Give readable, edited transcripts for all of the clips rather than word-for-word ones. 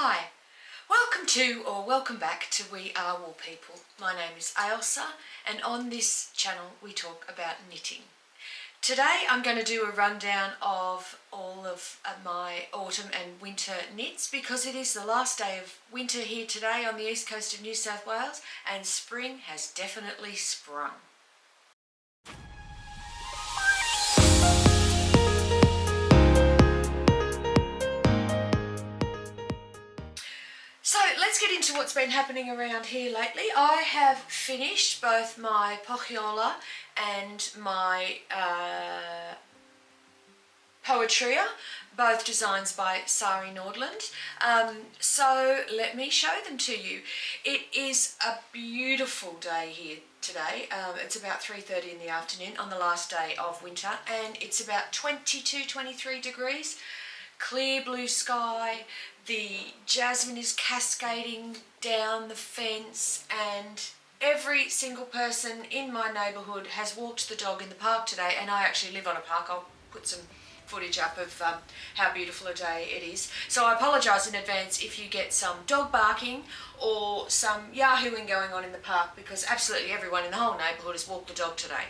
Hi, welcome to or welcome back to We Are Wool People. My name is Ailsa and on this channel we talk about knitting. Today I'm going to do a rundown of all of my autumn and winter knits because it is the last day of winter here today on the east coast of New South Wales and spring has definitely sprung. So let's get into what's been happening around here lately. I have finished both my Pohjola and my Poetria, both designs by Sari Nordlund. So let me show them to you. It is a beautiful day here today. It's about 3:30 in the afternoon on the last day of winter and it's about 23 degrees. Clear blue sky, the jasmine is cascading down the fence and every single person in my neighbourhood has walked the dog in the park today, and I actually live on a park. I'll put some footage up of how beautiful a day it is. So I apologise in advance if you get some dog barking or some yahooing going on in the park because absolutely everyone in the whole neighbourhood has walked the dog today,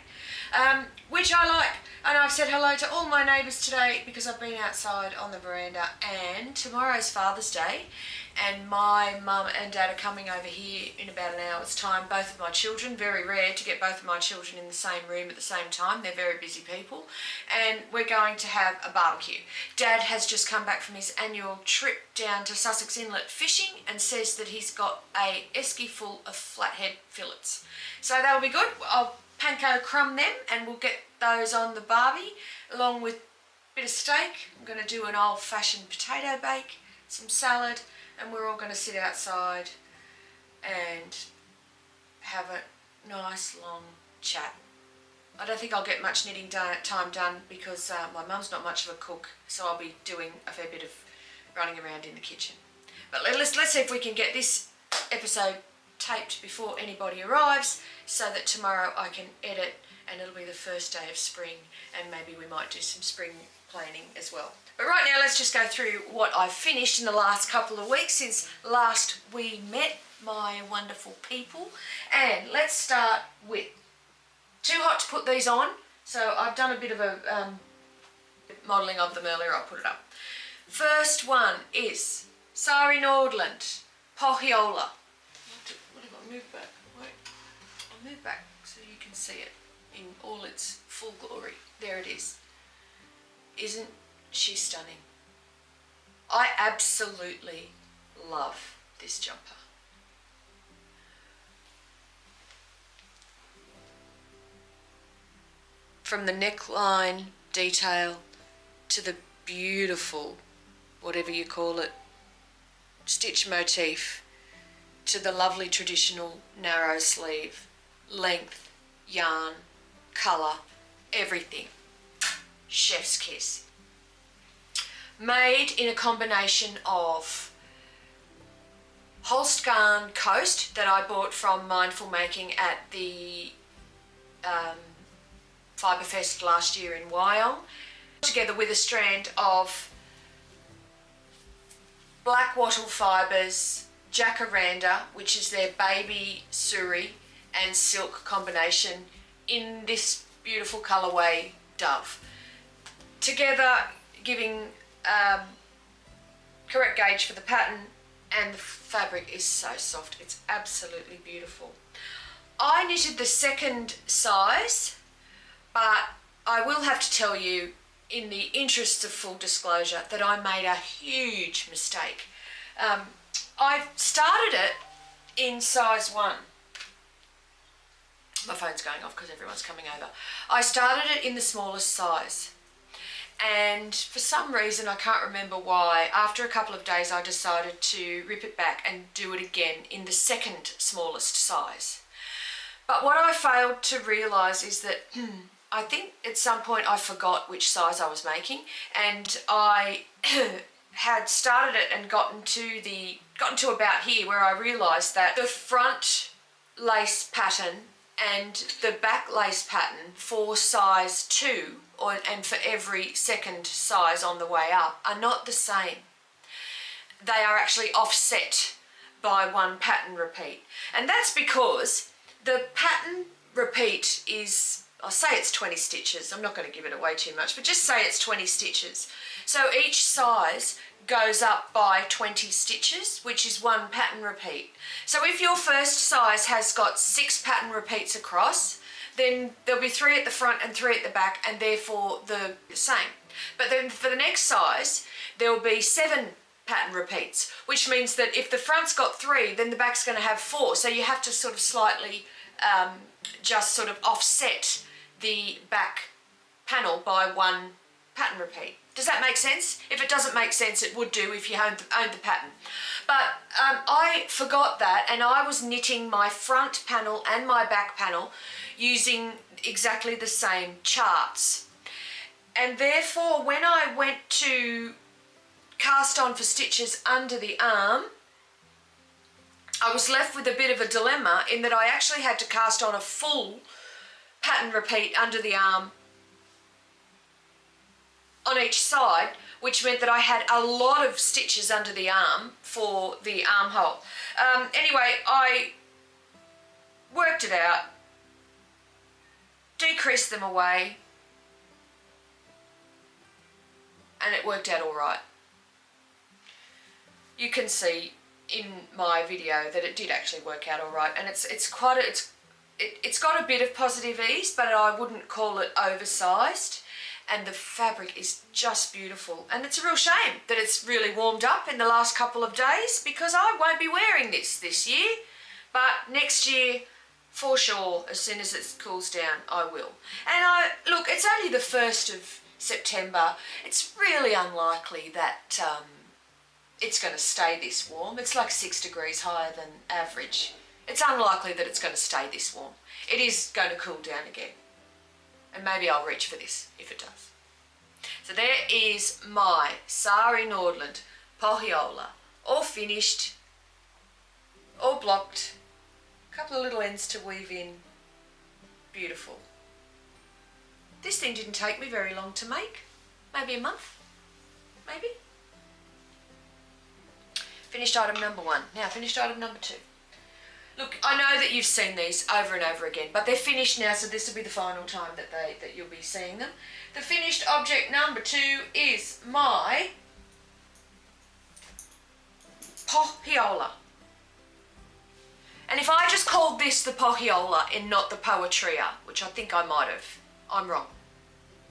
which I like. And I've said hello to all my neighbours today because I've been outside on the veranda, and tomorrow's Father's Day and my mum and dad are coming over here in about an hour's time. Both of my children, very rare to get both of my children in the same room at the same time. They're very busy people and we're going to have a barbecue. Dad has just come back from his annual trip down to Sussex Inlet fishing and says that he's got a esky full of flathead fillets. So that'll be good. I'll panko crumb them and we'll get those on the barbie along with a bit of steak. I'm going to do an old-fashioned potato bake, some salad, and we're all going to sit outside and have a nice long chat. I don't think I'll get much knitting time done because my mum's not much of a cook, so I'll be doing a fair bit of running around in the kitchen. But let's see if we can get this episode taped before anybody arrives so that tomorrow I can edit and it'll be the first day of spring and maybe we might do some spring planning as well. But right now let's just go through what I've finished in the last couple of weeks since last we met, my wonderful people. And let's start with, too hot to put these on, so I've done a bit of a modelling of them earlier. I'll put it up. First one is Sari Nordlund, Pohjola. What have I moved back? Wait, I'll move back so you can see it in all its full glory. There it is. Isn't she stunning? I absolutely love this jumper. From the neckline detail to the beautiful, whatever you call it, stitch motif, to the lovely traditional narrow sleeve, length, yarn, colour, everything. Chef's kiss. Made in a combination of Holstgarn Coast that I bought from Mindful Making at the Fiberfest last year in Wyong, together with a strand of black wattle fibres, jacaranda, which is their baby suri, and silk combination in this beautiful colourway dove. Together giving correct gauge for the pattern, and the fabric is so soft. It's absolutely beautiful. I knitted the second size, but I will have to tell you, in the interests of full disclosure, that I made a huge mistake. I started it in size 1. My phone's going off because everyone's coming over. I started it in the smallest size. And for some reason, I can't remember why, after a couple of days I decided to rip it back and do it again in the second smallest size. But what I failed to realise is that I think at some point I forgot which size I was making, and I had started it and gotten to about here where I realised that the front lace pattern and the back lace pattern for size 2 and for every second size on the way up are not the same. they are actually offset by one pattern repeat. And that's because the pattern repeat is, I'll say it's 20 stitches. I'm not going to give it away too much, but just say it's 20 stitches. So each size goes up by 20 stitches, which is one pattern repeat. So if your first size has got 6 pattern repeats across, then there'll be 3 at the front and 3 at the back, and therefore the same. But then for the next size, there'll be 7 pattern repeats, which means that if the front's got 3, then the back's going to have 4. So you have to sort of slightly just sort of offset the back panel by one pattern repeat. Does that make sense? If it doesn't make sense, it would do if you owned the pattern. But I forgot that, and I was knitting my front panel and my back panel using exactly the same charts. And therefore, when I went to cast on for stitches under the arm, I was left with a bit of a dilemma in that I actually had to cast on a full pattern repeat under the arm on each side, which meant that I had a lot of stitches under the arm for the armhole. Anyway, I worked it out, decreased them away, and it worked out all right. You can see in my video that it did actually work out all right, and it's got a bit of positive ease, but I wouldn't call it oversized. And the fabric is just beautiful, and it's a real shame that it's really warmed up in the last couple of days, because I won't be wearing this year, but next year for sure, as soon as it cools down, I will. And look, it's only the 1st of September. It's really unlikely that it's going to stay this warm. It's like 6 degrees higher than average. It's unlikely that it's going to stay this warm. It is going to cool down again. And maybe I'll reach for this if it does. So there is my Sari Nordlund Pohjola, all finished, all blocked, a couple of little ends to weave in. Beautiful. This thing didn't take me very long to make, maybe a month, maybe. Finished item number 1. Now finished item number 2. Look, I know that you've seen these over and over again, but they're finished now, so this will be the final time that you'll be seeing them. The finished object number 2 is my Pohjola. And if I just called this the Pohjola and not the Poetria, which I think I might have, I'm wrong.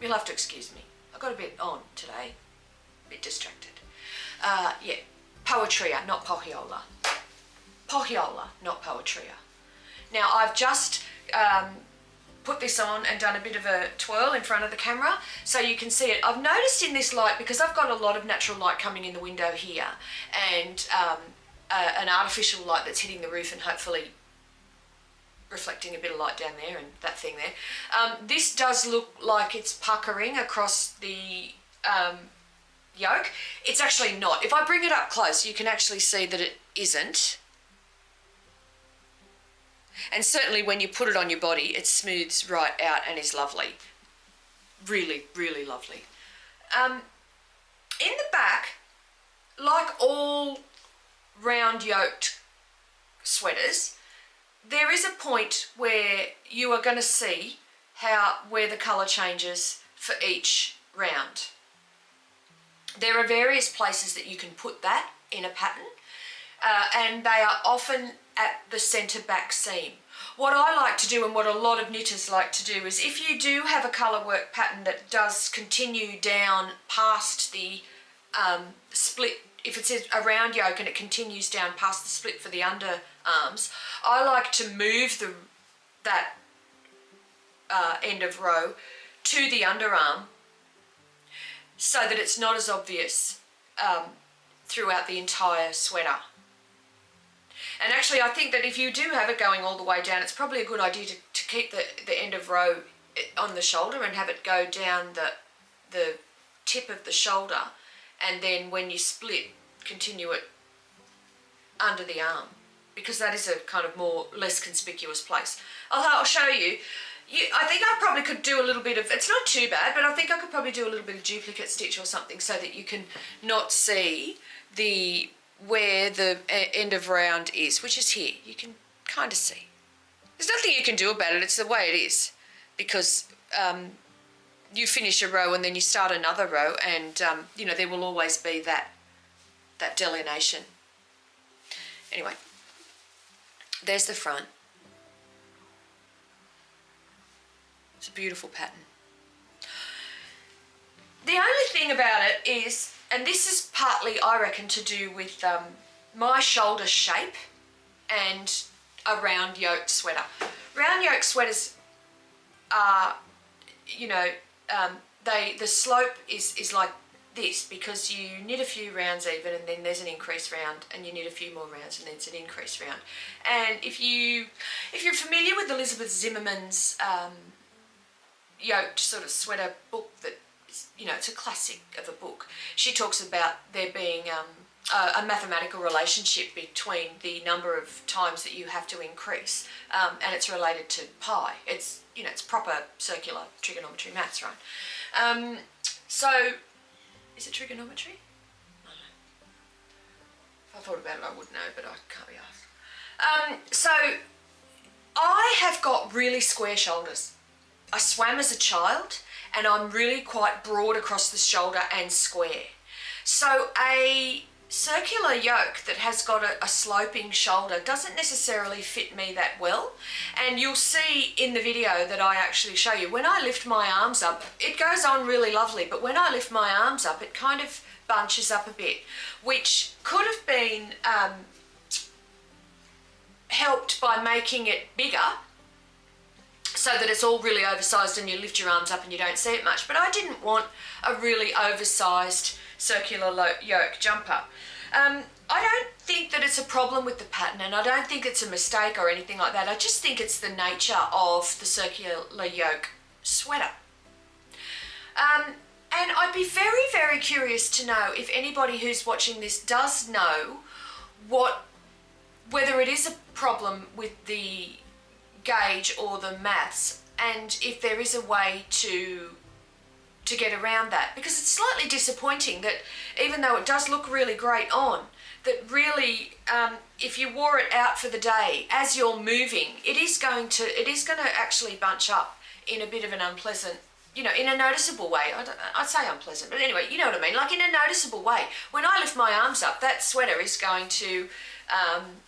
You'll have to excuse me. I got a bit on today, a bit distracted. Yeah, Poetria, not Pohjola. Pohjola, not Poetria. Now I've just put this on and done a bit of a twirl in front of the camera so you can see it. I've noticed in this light, because I've got a lot of natural light coming in the window here, and an artificial light that's hitting the roof and hopefully reflecting a bit of light down there and that thing there. This does look like it's puckering across the yoke. It's actually not. If I bring it up close, you can actually see that it isn't. And certainly when you put it on your body, it smooths right out and is lovely. Really, really lovely. In the back, like all round yoked sweaters, there is a point where you are going to see where the colour changes for each round. There are various places that you can put that in a pattern, and they are often at the centre back seam. What I like to do, and what a lot of knitters like to do, is if you do have a colour work pattern that does continue down past the split, if it's a round yoke and it continues down past the split for the underarms, I like to move that end of row to the underarm so that it's not as obvious throughout the entire sweater. And actually, I think that if you do have it going all the way down, it's probably a good idea to keep the end of row on the shoulder and have it go down the tip of the shoulder, and then when you split, continue it under the arm, because that is a kind of less conspicuous place. I'll show you. I think I probably could do a little bit of, it's not too bad, but I think I could probably do a little bit of duplicate stitch or something so that you can not see the where the end of round is, which is here. You can kind of see. There's nothing you can do about it. It's the way it is, because you finish a row and then you start another row, and you know, there will always be that delineation. Anyway, there's the front. It's a beautiful pattern. The only thing about it is, and this is partly, I reckon, to do with my shoulder shape and a round yoke sweater. Round yoke sweaters are, you know, the slope is like this, because you knit a few rounds even, and then there's an increase round, and you knit a few more rounds, and then it's an increase round. And if you're familiar with Elizabeth Zimmerman's yoked sort of sweater book, that is, you know, it's a classic of a book. She talks about there being a mathematical relationship between the number of times that you have to increase, and it's related to pi. It's, you know, it's proper circular trigonometry maths, right? So, is it trigonometry? I don't know. If I thought about it, I would know, but I can't be asked. So, I have got really square shoulders. I swam as a child, and I'm really quite broad across the shoulder and square. So a circular yoke that has got a sloping shoulder doesn't necessarily fit me that well. And you'll see in the video that I actually show you, when I lift my arms up, it goes on really lovely, but when I lift my arms up, it kind of bunches up a bit, which could have been helped by making it bigger, so that it's all really oversized and you lift your arms up and you don't see it much. But I didn't want a really oversized circular yoke jumper. I don't think that it's a problem with the pattern, and I don't think it's a mistake or anything like that. I just think it's the nature of the circular yoke sweater. And I'd be very, very curious to know if anybody who's watching this does know whether it is a problem with the gauge or the maths, and if there is a way to get around that, because it's slightly disappointing that even though it does look really great on, that really if you wore it out for the day as you're moving, it is going to actually bunch up in a bit of an unpleasant, you know, in a noticeable way. I'd say unpleasant, but anyway, you know what I mean, like in a noticeable way. When I lift my arms up, that sweater is going to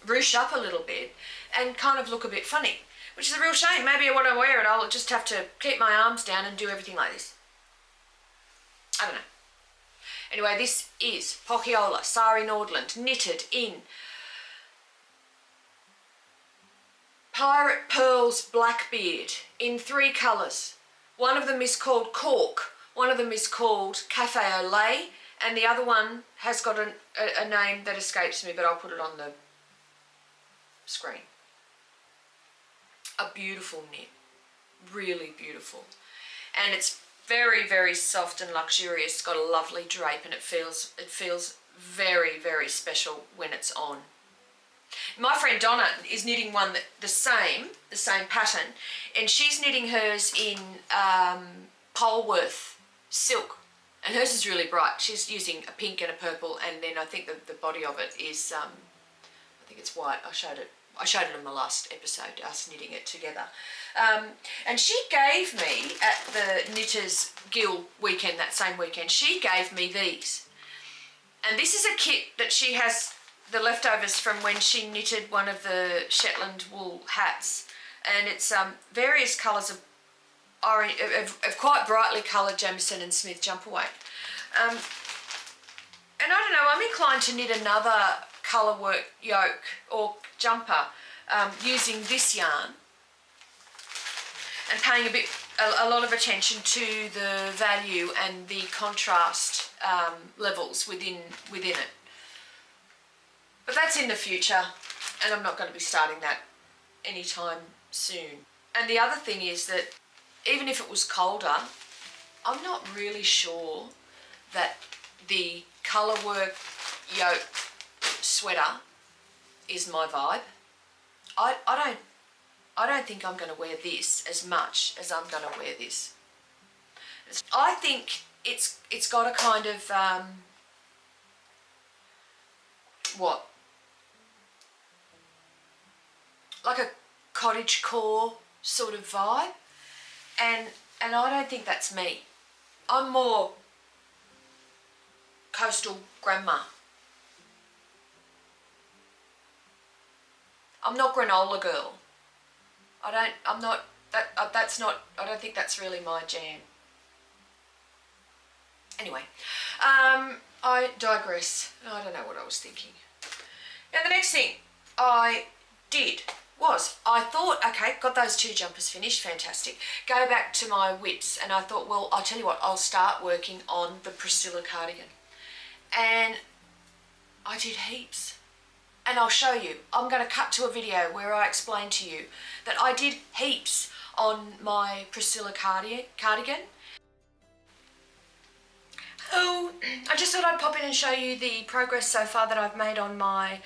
ruche up a little bit and kind of look a bit funny, which is a real shame. Maybe when I wear it, I'll just have to keep my arms down and do everything like this. I don't know. Anyway, this is Pohjola, Sari Nordlund, knitted in Pirate Pearl's Blackbeard in 3 colours. One of them is called Cork, one of them is called Cafe au Lait, and the other one has got a name that escapes me, but I'll put it on the screen. A beautiful knit, really beautiful, and it's very, very soft and luxurious. It's got a lovely drape, and it feels very, very special when it's on. My friend Donna is knitting one the same pattern, and she's knitting hers in Polworth silk, and hers is really bright. She's using a pink and a purple, and then I think the body of it is I think it's white. I showed it in my last episode, us knitting it together. And she gave me, at the Knitters Guild weekend, that same weekend, she gave me these. And this is a kit that she has, the leftovers from when she knitted one of the Shetland wool hats. And it's various colours of orange, of quite brightly coloured Jamieson and Smith jumper weight. And I don't know, I'm inclined to knit another colour work yoke or jumper using this yarn, and paying a lot of attention to the value and the contrast levels within it. But that's in the future, and I'm not going to be starting that anytime soon. And the other thing is that even if it was colder, I'm not really sure that the colour work yoke sweater is my vibe. I don't think I'm going to wear this as much as I'm going to wear this. I think it's got a kind of what? Like a cottagecore sort of vibe. And I don't think that's me. I'm more coastal grandma. I'm not granola girl. I don't think that's really my jam. Anyway, I digress. I don't know what I was thinking. Now the next thing I did was, I thought, okay, got those 2 jumpers finished, fantastic. Go back to my whips, and I thought, well, I'll tell you what, I'll start working on the Priscilla cardigan. And I did heaps. And I'll show you. I'm going to cut to a video where I explain to you that I did heaps on my Priscilla cardigan. Oh, I just thought I'd pop in and show you the progress so far that I've made on my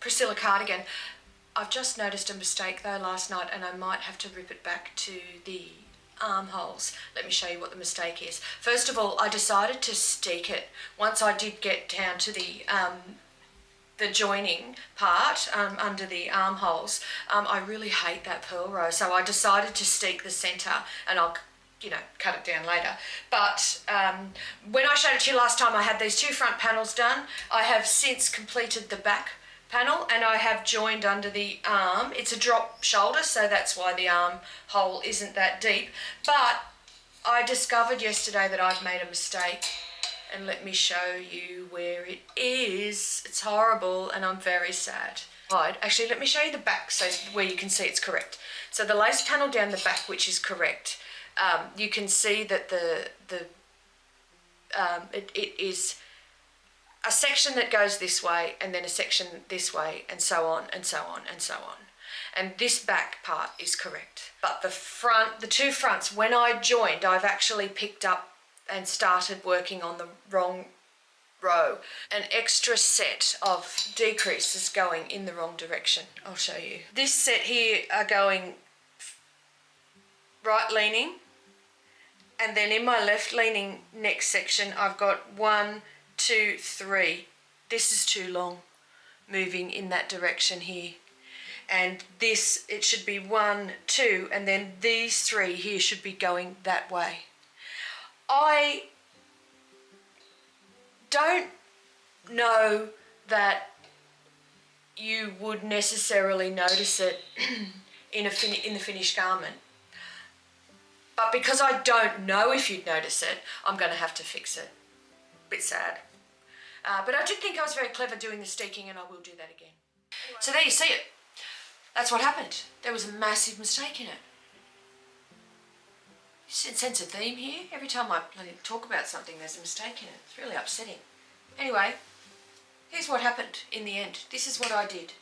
Priscilla cardigan. I've just noticed a mistake though last night, and I might have to rip it back to the armholes. Let me show you what the mistake is. First of all, I decided to steek it. Once I did get down to the joining part under the armholes, I really hate that purl row, so I decided to steek the centre, and I'll cut it down later. But when I showed it to you last time, I had these 2 front panels done. I have since completed the back panel, and I have joined under the arm. It's a drop shoulder, so that's why the arm hole isn't that deep. But I discovered yesterday that I've made a mistake, and let me show you where it is. It's horrible, and I'm very sad. Actually, let me show you the back so where you can see it's correct. So the lace panel down the back, which is correct, you can see that it is a section that goes this way, and then a section this way, and so on and so on and so on. And this back part is correct. But the 2 fronts, when I joined, I've actually picked up and started working on the wrong row. An extra set of decreases going in the wrong direction. I'll show you. This set here are going right leaning, and then in my left leaning next section I've got 1, 2, 3. This is too long, moving in that direction here. And this, it should be 1, 2, and then these 3 here should be going that way. I don't know that you would necessarily notice it in the finished garment. But because I don't know if you'd notice it, I'm going to have to fix it. Bit sad. But I did think I was very clever doing the steeking, and I will do that again. Anyway. So there you see it. That's what happened. There was a massive mistake in it. You sense a theme here? Every time I talk about something, there's a mistake in it. It's really upsetting. Anyway, here's what happened in the end. This is what I did.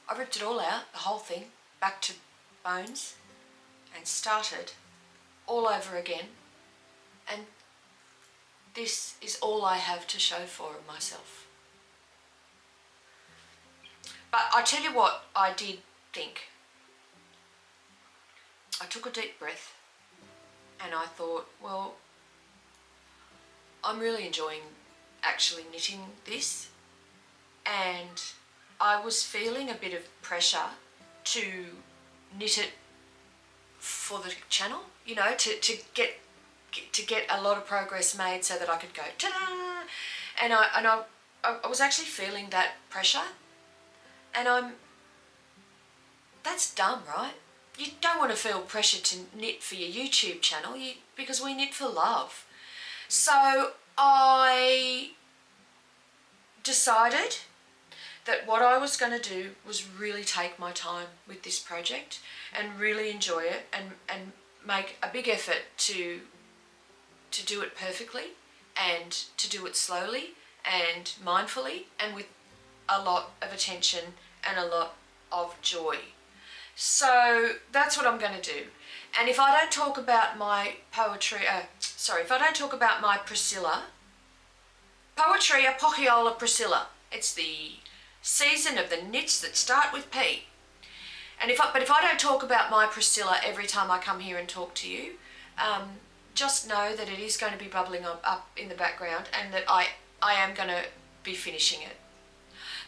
I ripped it all out, the whole thing, back to bones, and started all over again. And this is all I have to show for myself. But I tell you what I did think. I took a deep breath, and I thought, well, I'm really enjoying actually knitting this, and I was feeling a bit of pressure to knit it for the channel, you know, to get a lot of progress made so that I could go ta-da! And I was actually feeling that pressure, and that's dumb, right? You don't want to feel pressure to knit for your YouTube channel, because we knit for love. So I decided that what I was going to do was really take my time with this project and really enjoy it, and make a big effort to do it perfectly, and to do it slowly and mindfully, and with a lot of attention and a lot of joy. So that's what I'm going to do. And if I don't talk about my Poetria, if I don't talk about my Priscilla, Poetria, Pohjola, Priscilla. It's the season of the knits that start with P. And if I don't talk about my Priscilla every time I come here and talk to you, just know that it is going to be bubbling up in the background, and that I am going to be finishing it.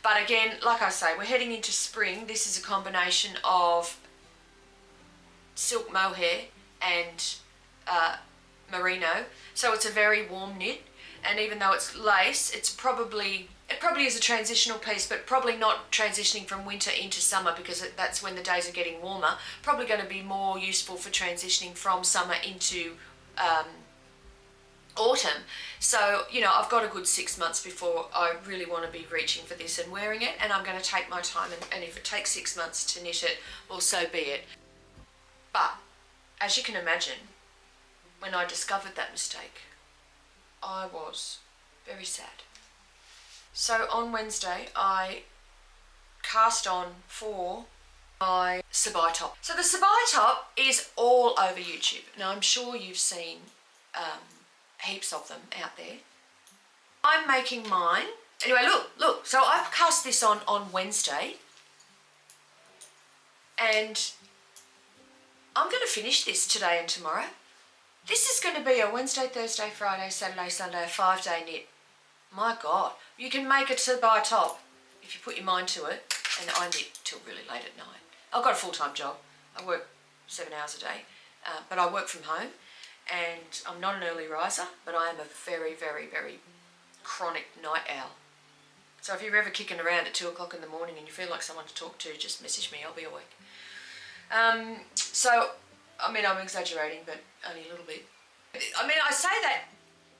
But again, like I say, we're heading into spring. This is a combination of silk mohair and merino, so it's a very warm knit, and even though it's lace, it probably is a transitional piece, but probably not transitioning from winter into summer, because that's when the days are getting warmer. Probably going to be more useful for transitioning from summer into autumn. So, you know, I've got a good 6 months before I really want to be reaching for this and wearing it, and I'm going to take my time, and if it takes 6 months to knit it, well, so be it. But as you can imagine, when I discovered that mistake, I was very sad. So on Wednesday, I cast on for my Sabai top. So the Sabai top is all over YouTube. Now, I'm sure you've seen heaps of them out there. I'm making mine. Anyway, look. So I've cast this on Wednesday, and I'm going to finish this today and tomorrow. This is going to be a Wednesday, Thursday, Friday, Saturday, Sunday, a 5-day knit. My God, you can make a Sabai top if you put your mind to it. And I knit till really late at night. I've got a full-time job. I work 7 hours a day, but I work from home, and I'm not an early riser, but I am a very, very, very chronic night owl. So if you're ever kicking around at 2 o'clock in the morning and you feel like someone to talk to, just message me, I'll be awake. So, I mean, I'm exaggerating, but only a little bit. I mean, I say that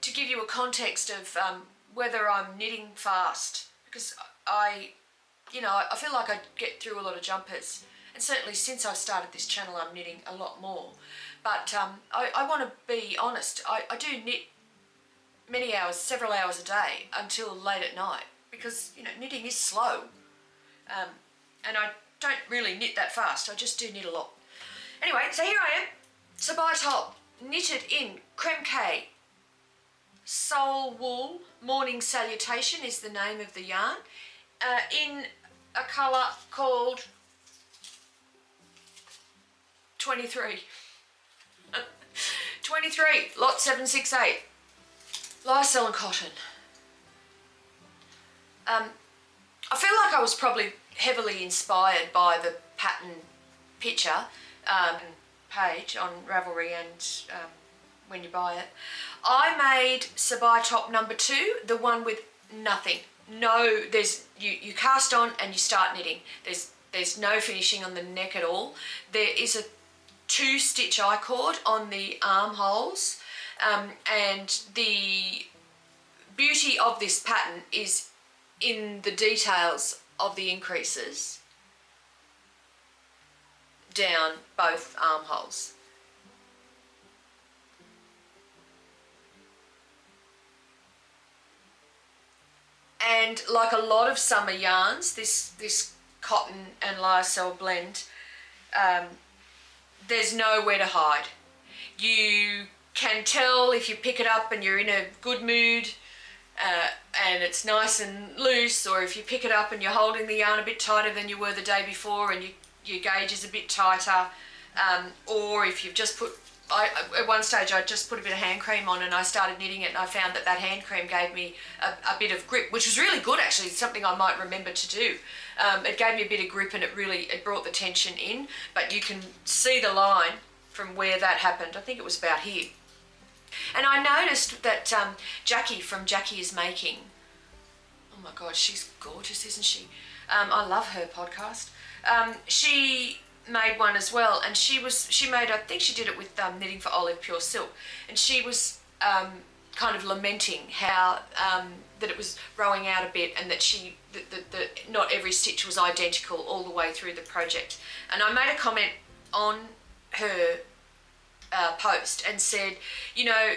to give you a context of whether I'm knitting fast, because I feel like I get through a lot of jumpers, and certainly since I started this channel, I'm knitting a lot more. But I want to be honest, I do knit many hours, several hours a day until late at night, because, you know, knitting is slow, and I don't really knit that fast. I just do knit a lot. Anyway, so here I am, Sabai top, knitted in Creme Soul Wool. Morning Salutation is the name of the yarn, in a colour called 23. 23, lot 768, Lyocell and cotton. I feel like I was probably heavily inspired by the pattern picture page on Ravelry and when you buy it. I made Sabai top number 2, the one with nothing. No, you cast on and you start knitting. There's no finishing on the neck at all. There is a 2-stitch I-cord on the armholes, and the beauty of this pattern is in the details of the increases down both armholes. And like a lot of summer yarns, this cotton and lyocell blend, there's nowhere to hide. You can tell if you pick it up and you're in a good mood, and it's nice and loose, or if you pick it up and you're holding the yarn a bit tighter than you were the day before and your gauge is a bit tighter, or if you've just put, at one stage I just put a bit of hand cream on and I started knitting it, and I found that hand cream gave me a bit of grip, which was really good actually. It's something I might remember to do. It gave me a bit of grip, and it brought the tension in, but you can see the line from where that happened. I think it was about here. And I noticed that Jackie from Jackie is Making, oh my God, she's gorgeous, isn't she? I love her podcast. She made one as well, and she made, I think she did it with Knitting for Olive Pure Silk, and she was kind of lamenting how that it was rowing out a bit, and that not every stitch was identical all the way through the project. And I made a comment on her post and said, you know,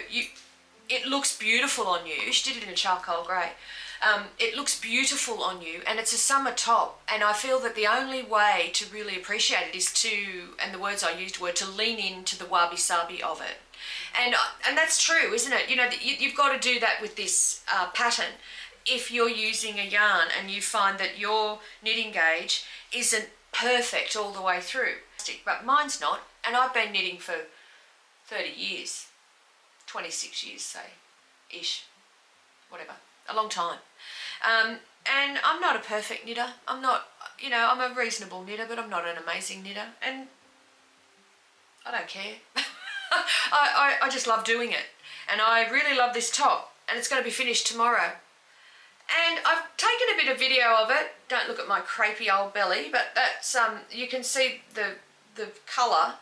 it looks beautiful on you. She did it in a charcoal grey. It looks beautiful on you, and it's a summer top, and I feel that the only way to really appreciate it is to, and the words I used were to lean into the wabi-sabi of it. And that's true, isn't it? You know, you've got to do that with this pattern. If you're using a yarn and you find that your knitting gauge isn't perfect all the way through, but mine's not, and I've been knitting for 30 years, 26 years, say, ish, whatever, a long time. And I'm not a perfect knitter. I'm not, you know, I'm a reasonable knitter, but I'm not an amazing knitter. And I don't care. I just love doing it. And I really love this top. And it's going to be finished tomorrow. And I've taken a bit of video of it. Don't look at my crepey old belly, but that's, you can see the colour.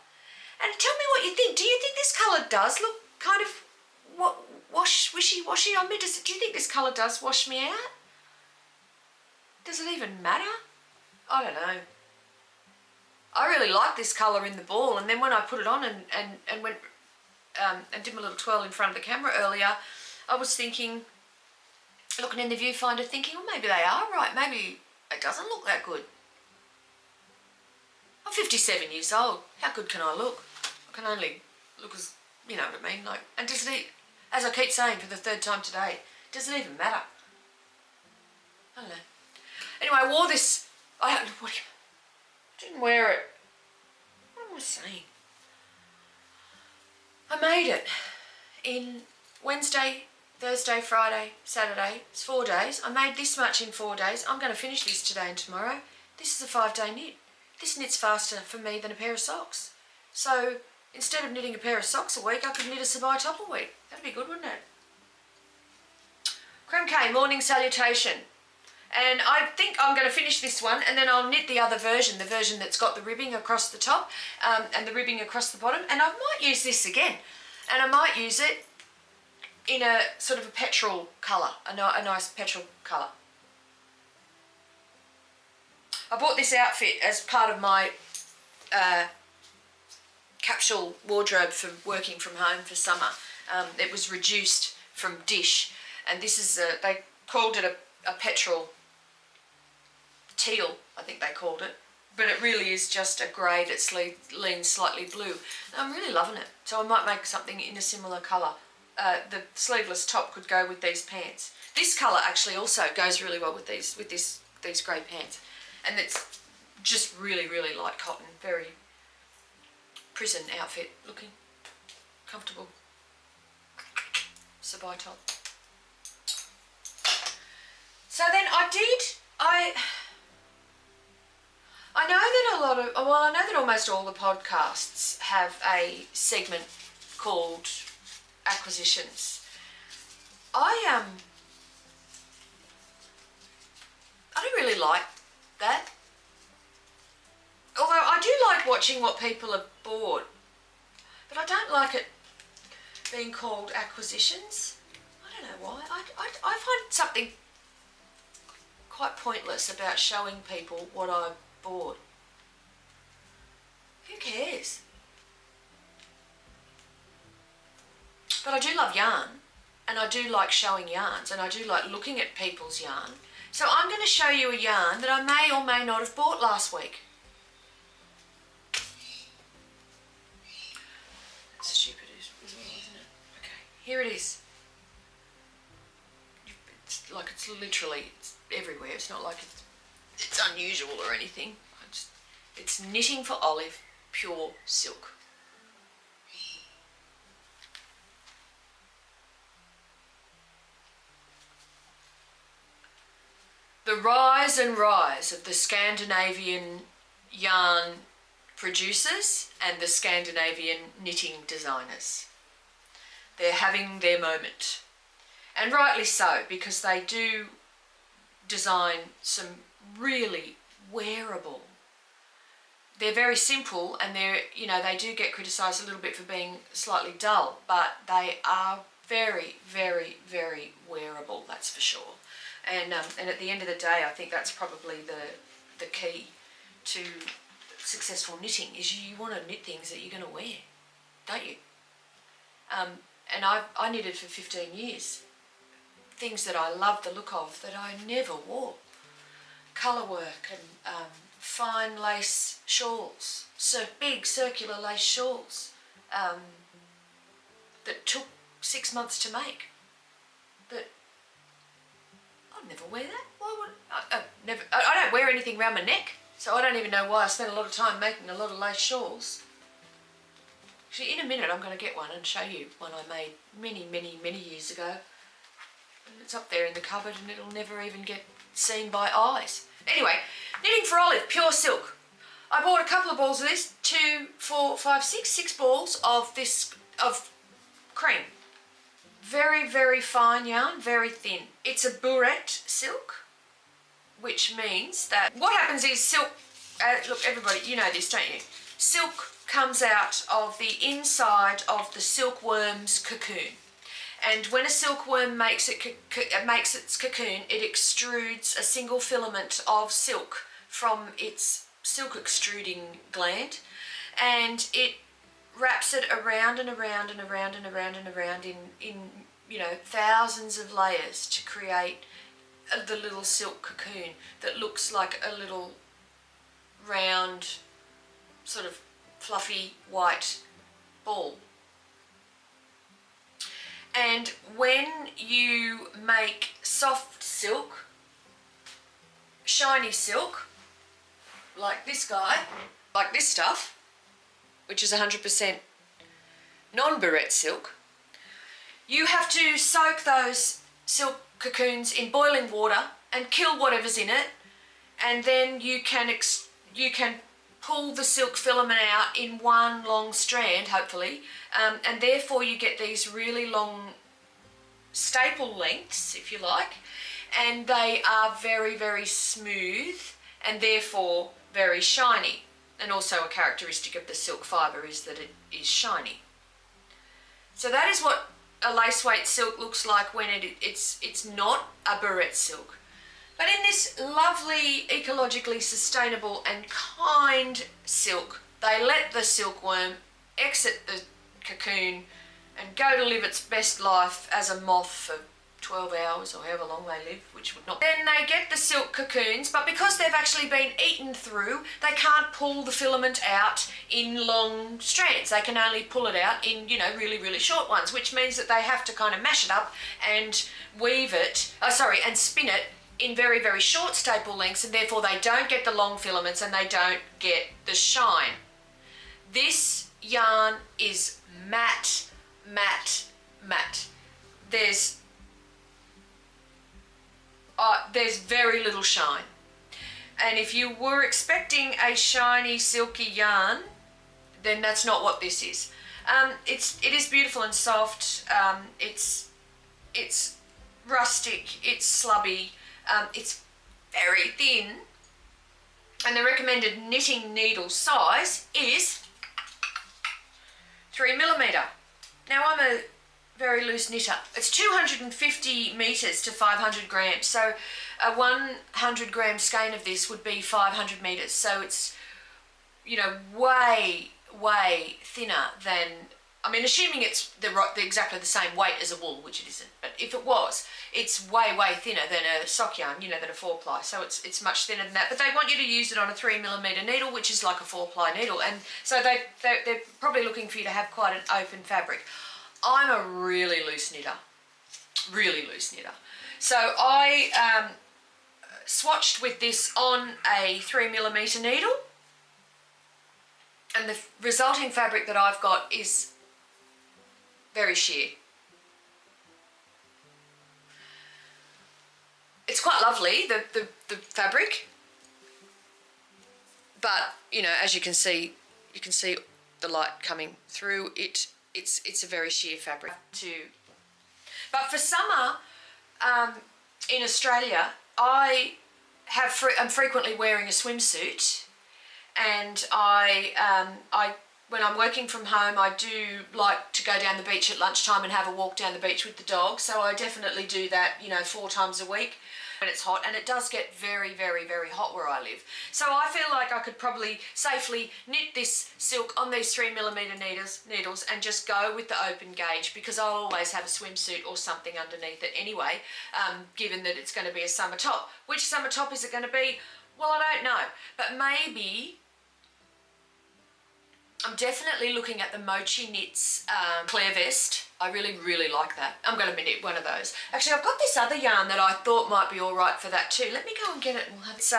And tell me what you think. Do you think this colour does look kind of wishy-washy on me? Do you think this colour does wash me out? Does it even matter? I don't know. I really like this colour in the ball, and then when I put it on and went and did my little twirl in front of the camera earlier, I was thinking, looking in the viewfinder, thinking, well, maybe they are right. Maybe it doesn't look that good. I'm 57 years old. How good can I look? I can only look as, you know what I mean? Like, and does it, as I keep saying for the third time today, does it even matter? I don't know. Anyway, I wore this. Didn't wear it. What am I saying? I made it in Wednesday, Thursday, Friday, Saturday. It's 4 days. I made this much in 4 days. I'm going to finish this today and tomorrow. This is a 5-day knit. This knits faster for me than a pair of socks. So instead of knitting a pair of socks a week, I could knit a Sabai top a week. That'd be good, wouldn't it? Creme K, morning salutation. And I think I'm going to finish this one, and then I'll knit the other version, the version that's got the ribbing across the top and the ribbing across the bottom. And I might use this again, and I might use it in a sort of a petrol colour, a nice petrol colour. I bought this outfit as part of my capsule wardrobe for working from home for summer. It was reduced from dish, and this is they called it a petrol teal, I think they called it, but it really is just a grey that leans slightly blue. And I'm really loving it, so I might make something in a similar colour. The sleeveless top could go with these pants. This colour actually also goes really well with these grey pants, and it's just really, really light cotton, very prison outfit looking, comfortable. Sabai top. So then I know that almost all the podcasts have a segment called acquisitions. I don't really like that. Although I do like watching what people have bought, but I don't like it being called acquisitions. I don't know why. I find something quite pointless about showing people what I bought. Who cares? But I do love yarn, and I do like showing yarns, and I do like looking at people's yarn. So I'm going to show you a yarn that I may or may not have bought last week. That's stupid as well, isn't it? Okay, here it is. It's literally everywhere. It's not like it's unusual or anything. It's Knitting for Olive Pure Silk. The rise and rise of the Scandinavian yarn producers and the Scandinavian knitting designers. They're having their moment. And rightly so, because they do design some really wearable. They're very simple, and they do get criticised a little bit for being slightly dull, but they are very, very, very wearable, that's for sure. And at the end of the day, I think that's probably the key to successful knitting, is you want to knit things that you're going to wear, don't you? And I knitted for 15 years. Things that I loved the look of that I never wore. Colour work and fine lace shawls, so big circular lace shawls that took 6 months to make. But I'd never wear that. Why would I don't wear anything around my neck, so I don't even know why I spent a lot of time making a lot of lace shawls. Actually, in a minute I'm going to get one and show you one I made many, many, many years ago. It's up there in the cupboard and it'll never even get seen by eyes. Anyway, knitting for Olive, pure silk. I bought a couple of balls of this, 2, 4, 5, 6 balls of this, of cream. Very, very fine yarn, very thin. It's a burette silk, which means that what happens is silk, look everybody, you know this, don't you? Silk comes out of the inside of the silkworm's cocoon. And when a silkworm makes its cocoon, it extrudes a single filament of silk from its silk extruding gland, and it wraps it around and around and around and around and around in you know, thousands of layers to create the little silk cocoon that looks like a little round, sort of fluffy white ball. And when you make soft silk, shiny silk, like this guy, like this stuff, which is 100% non-burette silk, you have to soak those silk cocoons in boiling water and kill whatever's in it, and then you can pull the silk filament out in one long strand, hopefully, and therefore you get these really long staple lengths, if you like, and they are very, very smooth and therefore very shiny. And also a characteristic of the silk fibre is that it is shiny. So that is what a lace weight silk looks like when it's not a burette silk. But in this lovely, ecologically sustainable and kind silk, they let the silkworm exit the cocoon and go to live its best life as a moth for 12 hours or however long they live, which would not. Then they get the silk cocoons, but because they've actually been eaten through, they can't pull the filament out in long strands. They can only pull it out in, you know, really, really short ones, which means that they have to kind of mash it up and weave it, and spin it in very, very short staple lengths, and therefore they don't get the long filaments and they don't get the shine. This yarn is matte, matte, matte. There's very little shine. And if you were expecting a shiny, silky yarn, then that's not what this is. It is beautiful and soft. It's rustic. It's slubby. It's very thin. And the recommended knitting needle size is 3mm. Now I'm a very loose knitter. It's 250 metres to 500 grams. So a 100 gram skein of this would be 500 metres. So it's, you know, way, way thinner than, I mean, assuming it's exactly the same weight as a wool, which it isn't. But if it was, it's way, way thinner than a sock yarn, you know, than a 4-ply. So it's much thinner than that. But they want you to use it on a 3mm needle, which is like a 4-ply needle. And so they're probably looking for you to have quite an open fabric. I'm a really loose knitter, So I swatched with this on a 3mm needle, and the resulting fabric that I've got is very sheer. It's quite lovely, the fabric, but you know, as you can see the light coming through it. It's a very sheer fabric too. But for summer in Australia, I'm frequently wearing a swimsuit, and I when I'm working from home, I do like to go down the beach at lunchtime and have a walk down the beach with the dog. So I definitely do that, you know, 4 times a week when it's hot, and it does get very, very, very hot where I live. So I feel like I could probably safely knit this silk on these 3mm needles and just go with the open gauge, because I'll always have a swimsuit or something underneath it anyway, given that it's going to be a summer top. Which summer top is it going to be? Well, I don't know, but maybe I'm definitely looking at the Mochi Knits Claire Vest. I really, really like that. I'm going to knit one of those. Actually, I've got this other yarn that I thought might be all right for that too. Let me go and get it. We'll have it's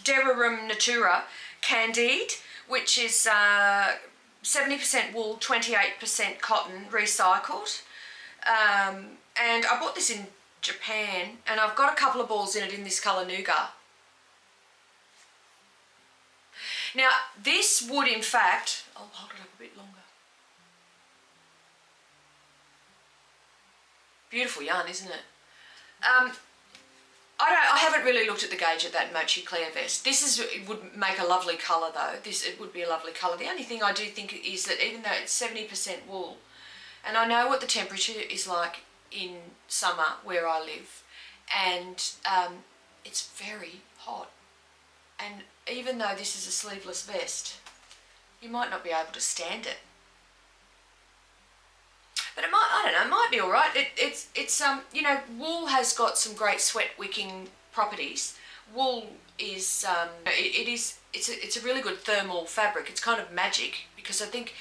Derarum Natura Candide, which is 70% wool, 28% cotton, recycled. And I bought this in Japan, and I've got a couple of balls in it in this colour Nougat. Now this would in fact, I'll hold it up a bit longer. Beautiful yarn, isn't it? I haven't really looked at the gauge of that Mochi Clear vest. It would make a lovely colour though. It would be a lovely colour. The only thing I do think is that even though it's 70% wool, and I know what the temperature is like in summer where I live, and it's very hot. And even though this is a sleeveless vest, you might not be able to stand it. But it might, I don't know, it might be all right. It's you know, wool has got some great sweat wicking properties. Wool is it's a really good thermal fabric. It's kind of magic because I think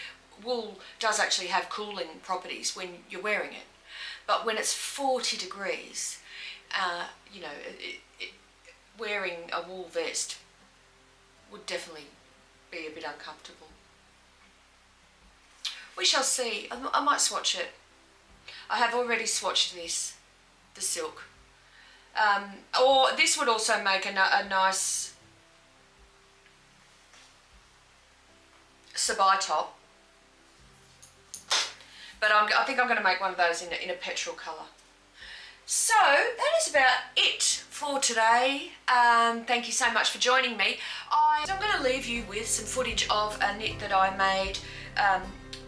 wool does actually have cooling properties when you're wearing it. But when it's 40 degrees, you know, wearing a wool vest would definitely be a bit uncomfortable. We shall see. I might swatch it. I have already swatched this, the silk. Or this would also make a nice Sabai top. But I think I'm going to make one of those in a petrol colour. So that is about it for today. Thank you so much for joining me. I'm going to leave you with some footage of a knit that I made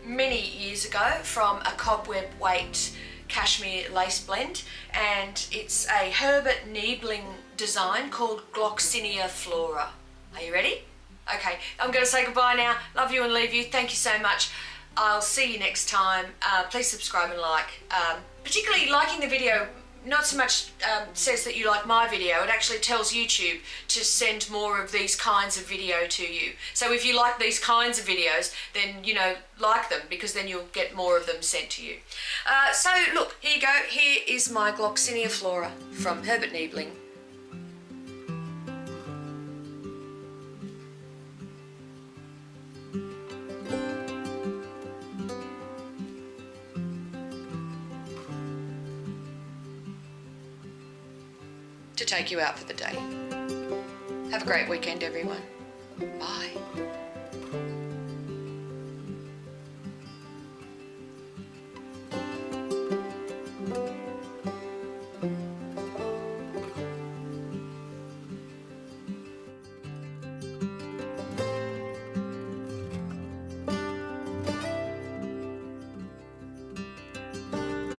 many years ago from a cobweb weight cashmere lace blend, and it's a Herbert Niebling design called Gloxinia Flora. Are you ready? Okay, I'm going to say goodbye now. Love you and leave you. Thank you so much. I'll see you next time. Please subscribe and like. Particularly liking the video not so much says that you like my video, it actually tells YouTube to send more of these kinds of video to you. So if you like these kinds of videos, then, you know, like them, because then you'll get more of them sent to you. So look, here you go. Here is my Gloxinia Flora from Herbert Niebling. To take you out for the day. Have a great weekend, everyone. Bye.